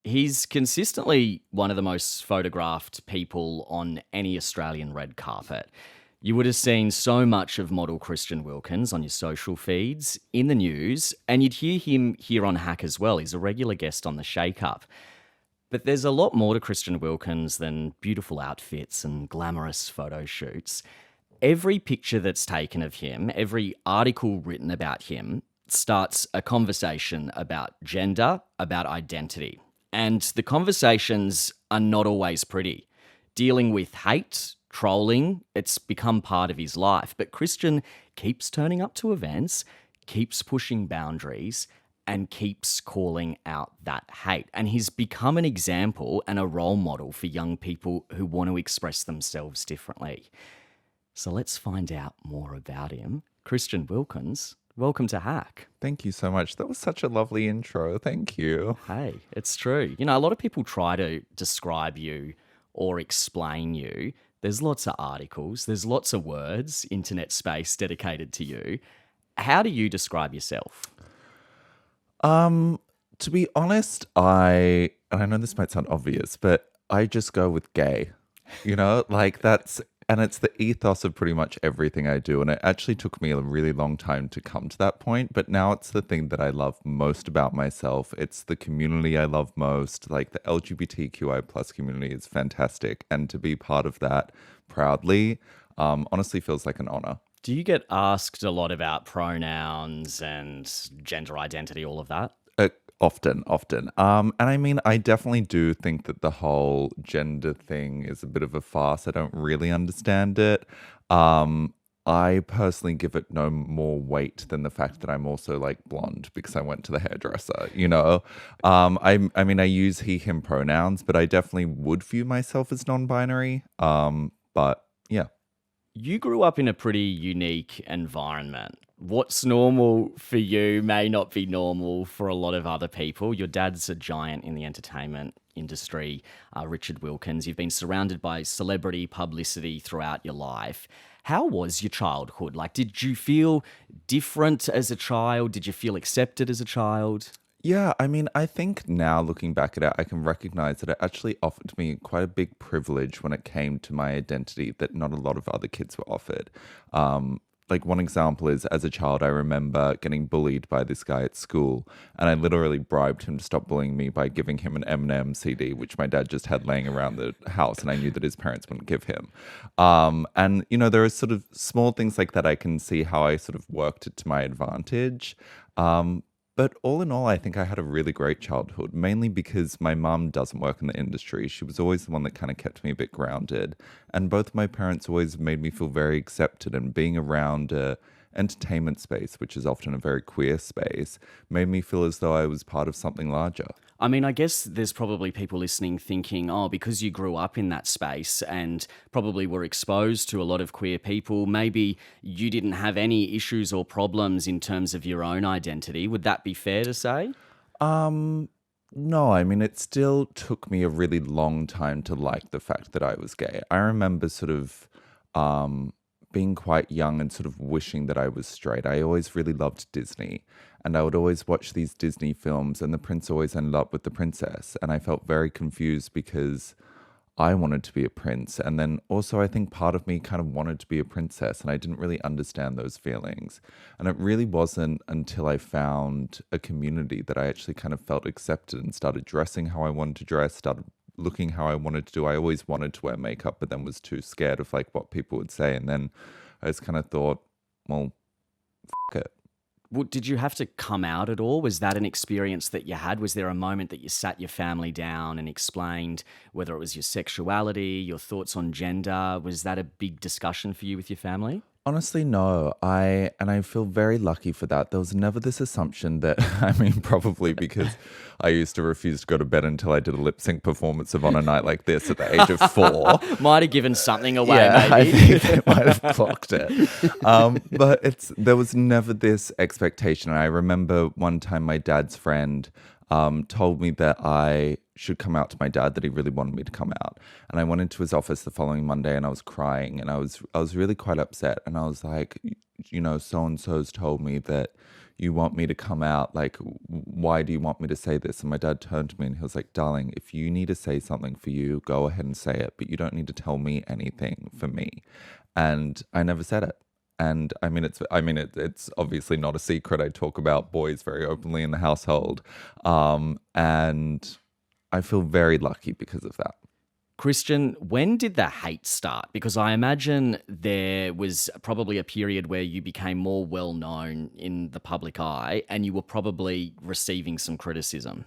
He's consistently one of the most photographed people on any Australian red carpet. You would have seen so much of model Christian Wilkins on your social feeds, in the news, and you'd hear him here on Hack as well. He's a regular guest on the Shake Up. But there's a lot more to Christian Wilkins than beautiful outfits and glamorous photo shoots. Every picture that's taken of him, every article written about him, starts a conversation about gender, about identity. And the conversations are not always pretty. Dealing with hate, trolling, it's become part of his life. But Christian keeps turning up to events, keeps pushing boundaries, and keeps calling out that hate. And he's become an example and a role model for young people who want to express themselves differently. So let's find out more about him. Christian Wilkins, welcome to Hack. Thank you so much. That was such a lovely intro. Thank you. Hey, it's true. You know, a lot of people try to describe you or explain you. There's lots of articles, there's lots of words, internet space dedicated to you. How do you describe yourself? To be honest, and I know this might sound obvious, but I just go with gay. And it's the ethos of pretty much everything I do. And it actually took me a really long time to come to that point. But now it's the thing that I love most about myself. It's the community I love most. Like the LGBTQI plus community is fantastic. And to be part of that proudly, honestly feels like an honor. Do you get asked a lot about pronouns and gender identity, all of that? Often. And I mean, I definitely do think that the whole gender thing is a bit of a farce. I don't really understand it. I personally give it no more weight than the fact that I'm also like blonde because I went to the hairdresser, you know? I mean, I use he, him pronouns, but I definitely would view myself as non-binary. But yeah. You grew up in a pretty unique environment. What's normal for you may not be normal for a lot of other people. Your dad's a giant in the entertainment industry, Richard Wilkins. You've been surrounded by celebrity publicity throughout your life. How was your childhood? Like, did you feel different as a child? Did you feel accepted as a child? Yeah, I mean, I think now looking back at it, I can recognize that it actually offered me quite a big privilege when it came to my identity that not a lot of other kids were offered. Like one example is as a child, I remember getting bullied by this guy at school, and I literally bribed him to stop bullying me by giving him an Eminem CD, which my dad just had laying around the house, and I knew that his parents wouldn't give him. And, you know, there are sort of small things like that I can see how I sort of worked it to my advantage. But all in all, I think I had a really great childhood, mainly because my mum doesn't work in the industry. She was always the one that kind of kept me a bit grounded. And both my parents always made me feel very accepted, and being around a entertainment space, which is often a very queer space, made me feel as though I was part of something larger. I mean, I guess there's probably people listening thinking, oh, because you grew up in that space and probably were exposed to a lot of queer people, maybe you didn't have any issues or problems in terms of your own identity. Would that be fair to say? No, I mean, it still took me a really long time to like the fact that I was gay. I remember sort of being quite young and sort of wishing that I was straight. I always really loved Disney, and I would always watch these Disney films, and the prince always ended up with the princess, and I felt very confused because I wanted to be a prince, and then also I think part of me kind of wanted to be a princess, and I didn't really understand those feelings. And it really wasn't until I found a community that I actually kind of felt accepted and started dressing how I wanted to dress, started looking how I wanted to do. I always wanted to wear makeup, but then was too scared of like what people would say. And then I just kind of thought, well, it. Well, did you have to come out at all? Was that an experience that you had? Was there a moment that you sat your family down and explained whether it was your sexuality, your thoughts on gender? Was that a big discussion for you with your family? Honestly, no. I feel very lucky for that. There was never this assumption that, I mean, probably because I used to refuse to go to bed until I did a lip sync performance of On a Night Like This at the age of 4. Might have given something away, Yeah, I maybe. think they might have clocked it. But there was never this expectation. I remember one time my dad's friend told me that I should come out to my dad, that he really wanted me to come out. And I went into his office the following Monday and I was crying, and I was really quite upset. And I was like, you know, so-and-so's told me that you want me to come out? Like, why do you want me to say this? And my dad turned to me and he was like, darling, if you need to say something for you, go ahead and say it, but you don't need to tell me anything for me. And I never said it. And it's obviously not a secret. I talk about boys very openly in the household. And I feel very lucky because of that. Christian, when did the hate start? Because I imagine there was probably a period where you became more well known in the public eye and you were probably receiving some criticism.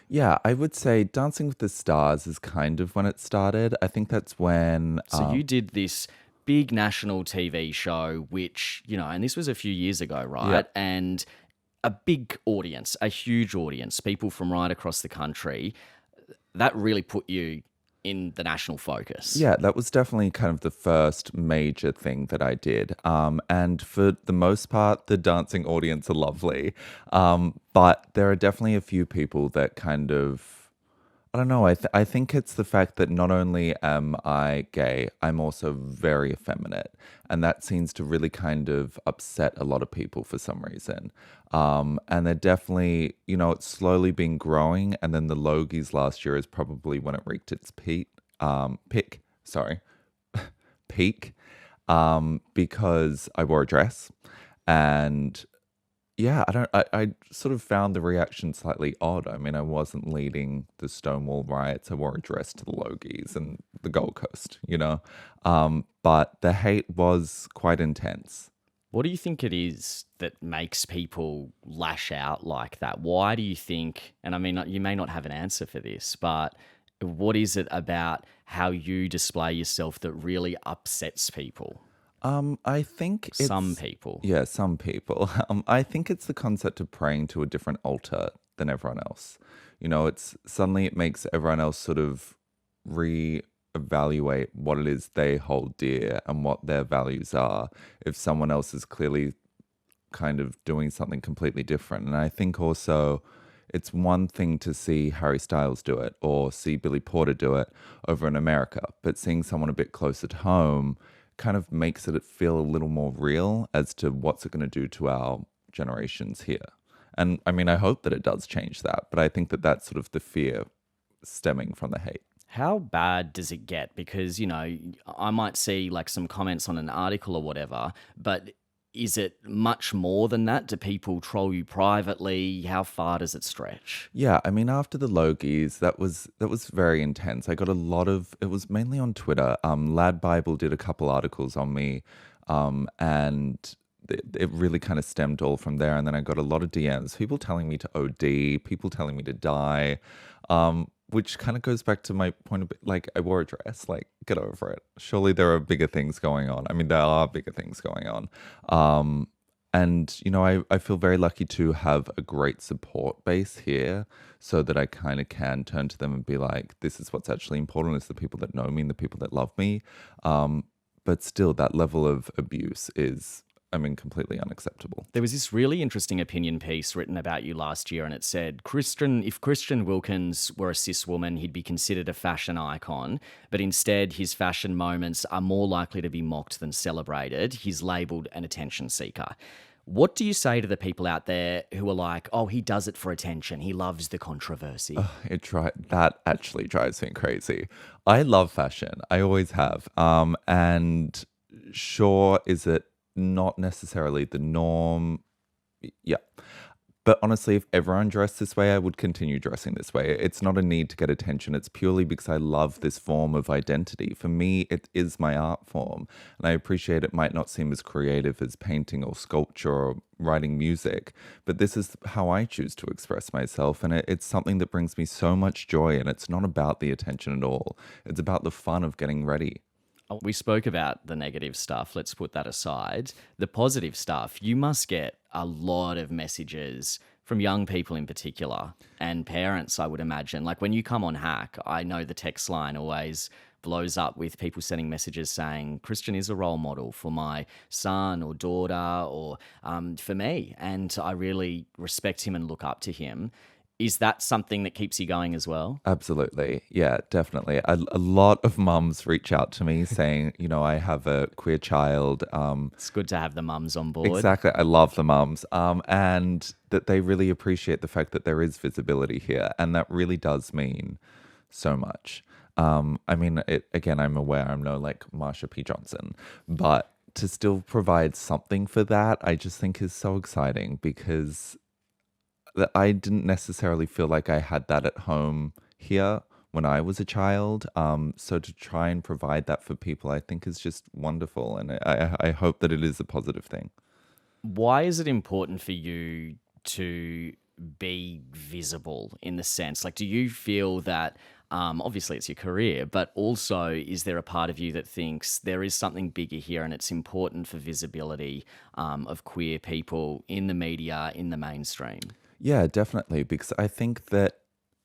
Yeah, I would say Dancing with the Stars is kind of when it started. I think that's when. So you did this big national TV show, which, and this was a few years ago, right? Yeah. And a big audience, a huge audience, people from right across the country. That really put you in the national focus. Yeah, that was definitely kind of the first major thing that I did. And for the most part, the dancing audience are lovely. But there are definitely a few people that kind of, I don't know, I think it's the fact that not only am I gay, I'm also very effeminate. And that seems to really kind of upset a lot of people for some reason. And they're definitely, it's slowly been growing. And then the Logies last year is probably when it reached its peak, because I wore a dress. And yeah, I sort of found the reaction slightly odd. I mean, I wasn't leading the Stonewall riots. I wore a dress to the Logies and the Gold Coast, but the hate was quite intense. What do you think it is that makes people lash out like that? Why do you think, and I mean, you may not have an answer for this, but what is it about how you display yourself that really upsets people? I think it's Some people. Yeah, some people. I think it's the concept of praying to a different altar than everyone else. It's suddenly it makes everyone else sort of reevaluate what it is they hold dear and what their values are if someone else is clearly kind of doing something completely different. And I think also it's one thing to see Harry Styles do it or see Billy Porter do it over in America, but seeing someone a bit closer to home kind of makes it feel a little more real as to what's it going to do to our generations here. And I mean, I hope that it does change that, but I think that that's sort of the fear stemming from the hate. How bad does it get? Because, I might see like some comments on an article or whatever, but is it much more than that? Do people troll you privately? How far does it stretch? Yeah, I mean, after the Logies, that was very intense. I got a lot of it was mainly on Twitter. Lad Bible did a couple articles on me, and it really kind of stemmed all from there. And then I got a lot of DMs, people telling me to OD, people telling me to die, which kind of goes back to my point of like, I wore a dress, like, get over it. Surely there are bigger things going on. I mean, there are bigger things going on. And, I feel very lucky to have a great support base here so that I kind of can turn to them and be like, this is what's actually important. It's the people that know me and the people that love me. But still, that level of abuse is, completely unacceptable. There was this really interesting opinion piece written about you last year, and it said, if Christian Wilkins were a cis woman, he'd be considered a fashion icon, but instead his fashion moments are more likely to be mocked than celebrated. He's labelled an attention seeker. What do you say to the people out there who are like, oh, he does it for attention, he loves the controversy? That actually drives me crazy. I love fashion. I always have. And sure, is it not necessarily the norm? Yeah. But honestly, if everyone dressed this way, I would continue dressing this way. It's not a need to get attention. It's purely because I love this form of identity. For me, it is my art form. And I appreciate it might not seem as creative as painting or sculpture or writing music, but this is how I choose to express myself. And it's something that brings me so much joy. And it's not about the attention at all. It's about the fun of getting ready. We spoke about the negative stuff. Let's put that aside. The positive stuff, you must get a lot of messages from young people in particular and parents, I would imagine. Like when you come on Hack, I know the text line always blows up with people sending messages saying, Christian is a role model for my son or daughter or for me. And I really respect him and look up to him. Is that something that keeps you going as well? Absolutely. Yeah, definitely. A lot of mums reach out to me saying, I have a queer child. It's good to have the mums on board. Exactly. I love the mums. And that they really appreciate the fact that there is visibility here. And that really does mean so much. I mean, again, I'm aware I'm no like Marsha P. Johnson, but to still provide something for that, I just think is so exciting because that I didn't necessarily feel like I had that at home here when I was a child. So to try and provide that for people, I think is just wonderful. And I hope that it is a positive thing. Why is it important for you to be visible in the sense? Like, do you feel that obviously it's your career, but also is there a part of you that thinks there is something bigger here and it's important for visibility of queer people in the media, in the mainstream? Yeah, definitely. Because I think that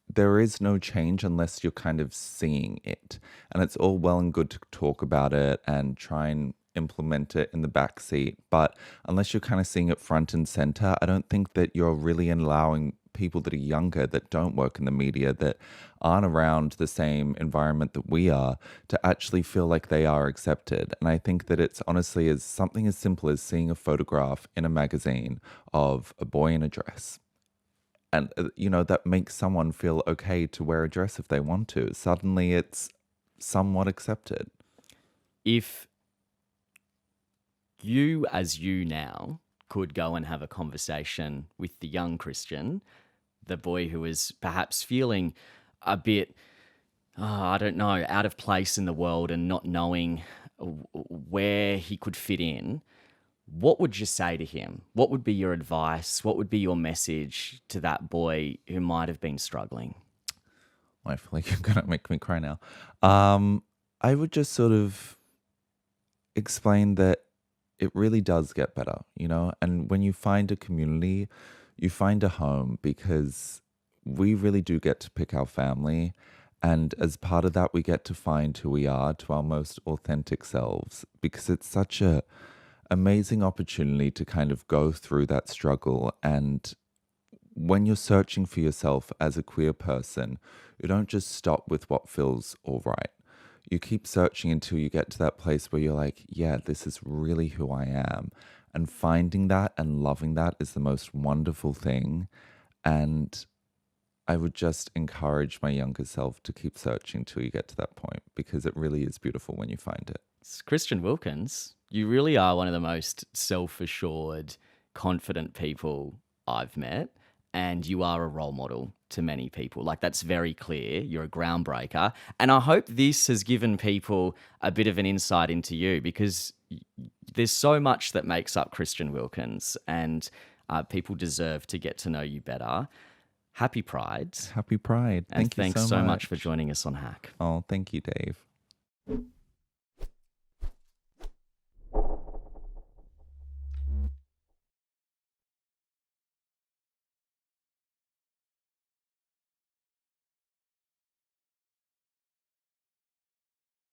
there is no change unless you're kind of seeing it. And it's all well and good to talk about it and try and implement it in the back seat. But unless you're kind of seeing it front and center, I don't think that you're really allowing people that are younger, that don't work in the media, that aren't around the same environment that we are, to actually feel like they are accepted. And I think that it's honestly as something as simple as seeing a photograph in a magazine of a boy in a dress. And, that makes someone feel okay to wear a dress if they want to. Suddenly it's somewhat accepted. If you, as you now, could go and have a conversation with the young Christian, the boy who is perhaps feeling a bit, I don't know, out of place in the world and not knowing where he could fit in, what would you say to him? What would be your advice? What would be your message to that boy who might have been struggling? I feel like you're going to make me cry now. I would just sort of explain that it really does get better, and when you find a community, you find a home because we really do get to pick our family. And as part of that, we get to find who we are to our most authentic selves because it's such a amazing opportunity to kind of go through that struggle. And when you're searching for yourself as a queer person, you don't just stop with what feels all right. You keep searching until you get to that place where you're like, yeah, this is really who I am. And finding that and loving that is the most wonderful thing. And I would just encourage my younger self to keep searching till you get to that point because it really is beautiful when you find it. It's Christian Wilkins, you really are one of the most self-assured, confident people I've met. And you are a role model to many people. Like, that's very clear. You're a groundbreaker. And I hope this has given people a bit of an insight into you because there's so much that makes up Christian Wilkins and people deserve to get to know you better. Happy Pride. Happy Pride. And Thank you thanks so so much for joining us on Hack. Oh, thank you, Dave.